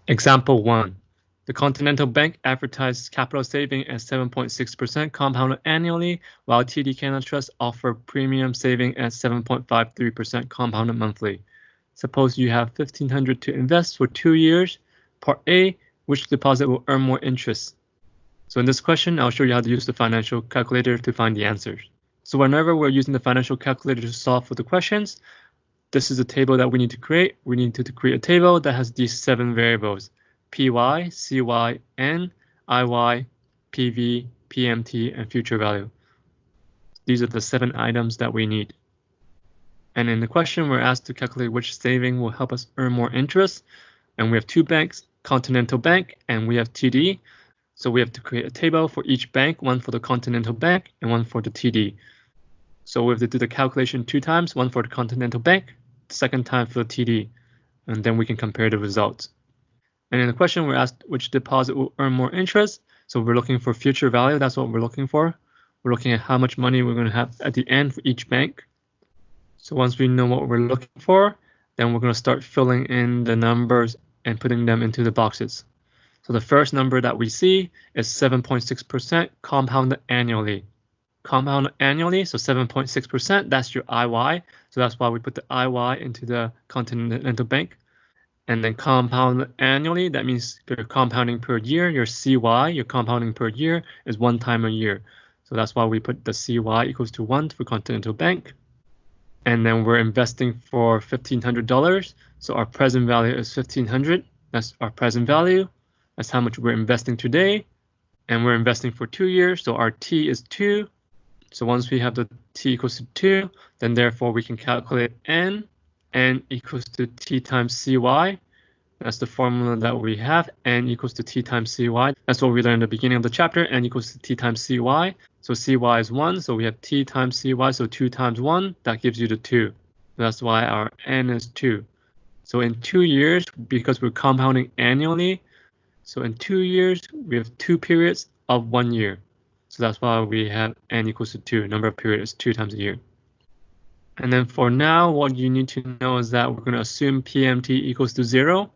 Example 1. The Continental Bank advertised capital saving at 7.6% compounded annually, while TD Canada Trust offer premium saving at 7.53% compounded monthly. Suppose you have $1,500 to invest for 2 years. Part A, which deposit will earn more interest? So in this question, I'll show you how to use the financial calculator to find the answers. So whenever we're using the financial calculator to solve for the questions, this is a table that we need to create. We need to create a table that has these 7 variables: PY, CY, N, IY, PV, PMT, and future value. These are the 7 items that we need. And in the question, we're asked to calculate which saving will help us earn more interest. And we have 2 banks, Continental Bank, and we have TD. So we have to create a table for each bank, one for the Continental Bank and one for the TD. So we have to do the calculation 2 times, one for the Continental Bank, the second time for the TD, and then we can compare the results. And in the question, we're asked which deposit will earn more interest. So we're looking for future value. That's what we're looking for. We're looking at how much money we're going to have at the end for each bank. So once we know what we're looking for, then we're going to start filling in the numbers and putting them into the boxes. So the first number that we see is 7.6% compounded annually. Compounded annually, so 7.6%, that's your IY. So that's why we put the IY into the Continental Bank. And then compound annually, that means you're compounding per year. Your CY, your compounding per year, is 1 time a year. So that's why we put the CY equals to 1 for Continental Bank. And then we're investing for $1,500. So our present value is $1,500. That's our present value. That's how much we're investing today. And we're investing for 2 years. So our T is 2. So once we have the T equals to 2, then therefore we can calculate N. N equals to T times CY. That's the formula that we have. N equals to T times CY. That's what we learned at the beginning of the chapter. N equals to T times CY. So CY is 1. So we have T times CY. So 2 times 1. That gives you the 2. That's why our N is 2. So in 2 years, because we're compounding annually, so in 2 years, we have 2 periods of 1 year. So that's why we have N equals to 2. Number of periods 2 times a year. And then for now, what you need to know is that we're going to assume PMT equals to 0.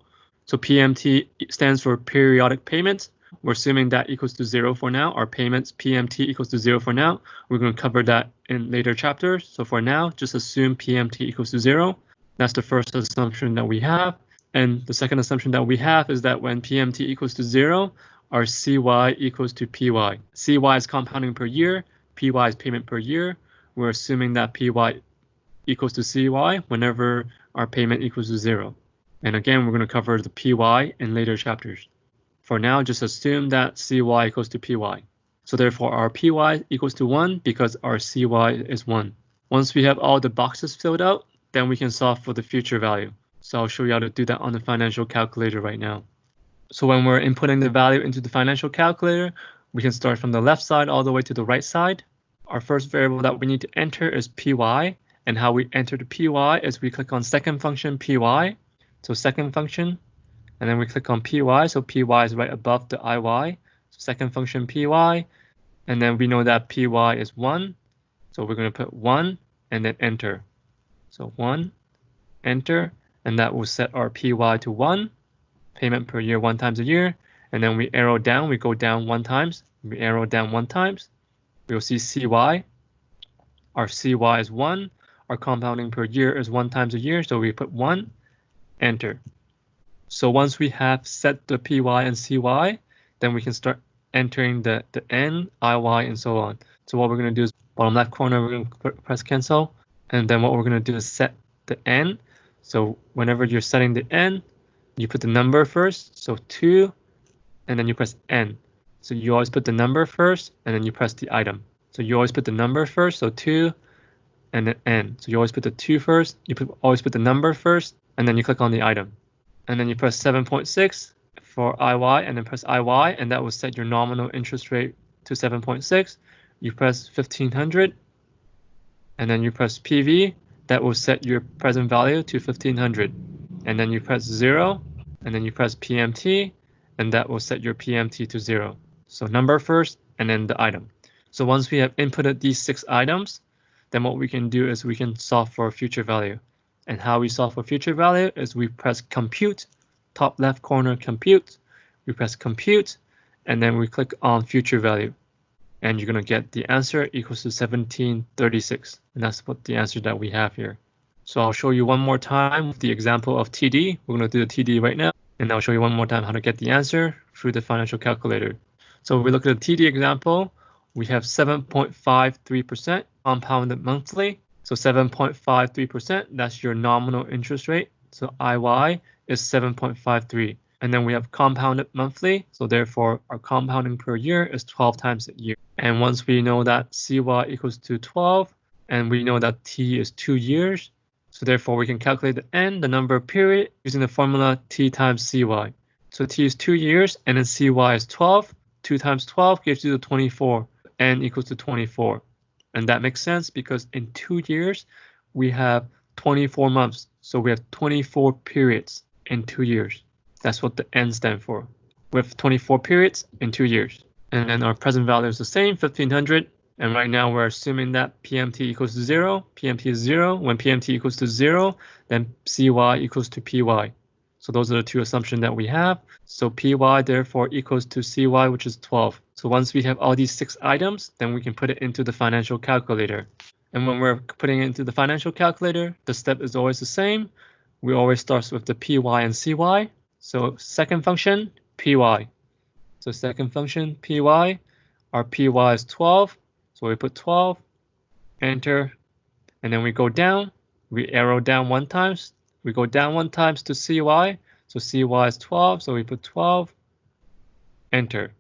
So PMT stands for periodic payments. We're assuming that equals to 0 for now. Our payments, PMT equals to 0 for now. We're going to cover that in later chapters. So for now, just assume PMT equals to 0. That's the first assumption that we have. And the second assumption that we have is that when PMT equals to 0, our CY equals to PY. CY is compounding per year. PY is payment per year. We're assuming that PY equals to CY whenever our payment equals to 0. And again, we're going to cover the PY in later chapters. For now, just assume that CY equals to PY. So therefore, our PY equals to 1 because our CY is 1. Once we have all the boxes filled out, then we can solve for the future value. So I'll show you how to do that on the financial calculator right now. So when we're inputting the value into the financial calculator, we can start from the left side all the way to the right side. Our first variable that we need to enter is PY. And how we enter the PY is we click on second function PY. So second function, and then we click on PY. So PY is right above the IY. So second function PY. And then we know that PY is 1. So we're going to put 1 and then enter. So 1, enter, and that will set our PY to 1. Payment per year 1 times a year. And then we arrow down, we go down 1 times. We arrow down 1 times. We'll see CY. Our CY is 1. Our compounding per year is 1 times a year. So we put 1, enter. So once we have set the PY and CY, then we can start entering the N, IY, and so on. So what we're going to do is bottom left corner, we're going to press cancel. And then what we're going to do is set the N. So whenever you're setting the N, you put the number first, so 2, and then you press N. So you always put the number first, and then you press the item. So you always put the number first, so 2, and then N. So you always put the 2 first, always put the number first, and then you click on the item. And then you press 7.6 for IY, and then press IY, and that will set your nominal interest rate to 7.6. You press 1,500, and then you press PV, that will set your present value to 1,500. And then you press 0, and then you press PMT, and that will set your PMT to 0. So number first, and then the item. So once we have inputted these 6 items, then what we can do is we can solve for future value. And how we solve for future value is we press compute, top left corner compute. We press compute, and then we click on future value. And you're going to get the answer equals to 1736. And that's what the answer that we have here. So I'll show you one more time with the example of TD. We're going to do the TD right now. And I'll show you one more time how to get the answer through the financial calculator. So if we look at the TD example, we have 7.53% compounded monthly. So 7.53%, that's your nominal interest rate. So IY is 7.53. And then we have compounded monthly. So therefore, our compounding per year is 12 times a year. And once we know that CY equals to 12, and we know that T is 2 years, so therefore we can calculate the N, the number of period, using the formula T times CY. So T is 2 years, and then CY is 12. 2 times 12 gives you the 24. N equals to 24. And that makes sense because in 2 years, we have 24 months. So we have 24 periods in 2 years. That's what the N stands for. We have 24 periods in 2 years. And then our present value is the same, 1500. And right now we're assuming that PMT equals to 0. PMT is 0. When PMT equals to 0, then CY equals to PY. So those are the two assumptions that we have. So PY therefore equals to CY, which is 12. So once we have all these 6 items, then we can put it into the financial calculator. And when we're putting it into the financial calculator, the step is always the same. We always start with the PY and CY. So second function, PY. So second function, PY. Our PY is 12. So we put 12, enter, and then we go down. We arrow down 1 times. We go down 1 times to CY. So CY is 12. So we put 12, enter.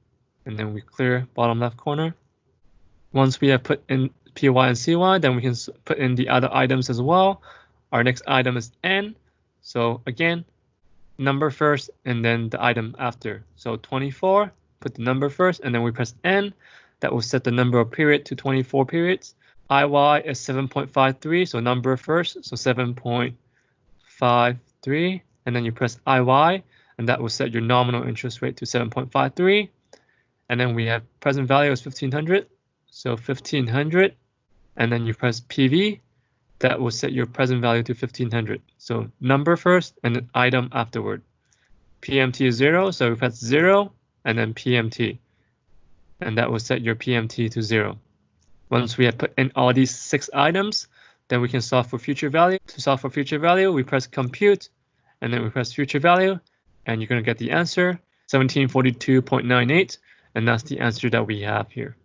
And then we clear bottom left corner. Once we have put in PY and CY, then we can put in the other items as well. Our next item is N. So again, number first and then the item after. So 24, put the number first, and then we press N. That will set the number of period to 24 periods. IY is 7.53, so number first, so 7.53, and then you press IY, and that will set your nominal interest rate to 7.53. And then we have present value is 1500, so 1500, and then you press PV, that will set your present value to 1500. So number first and then item afterward. PMT is 0, so we press 0 and then PMT. And that will set your PMT to 0. Once we have put in all these 6 items, then we can solve for future value. To solve for future value, we press compute, and then we press future value, and you're going to get the answer, 1742.98, and that's the answer that we have here.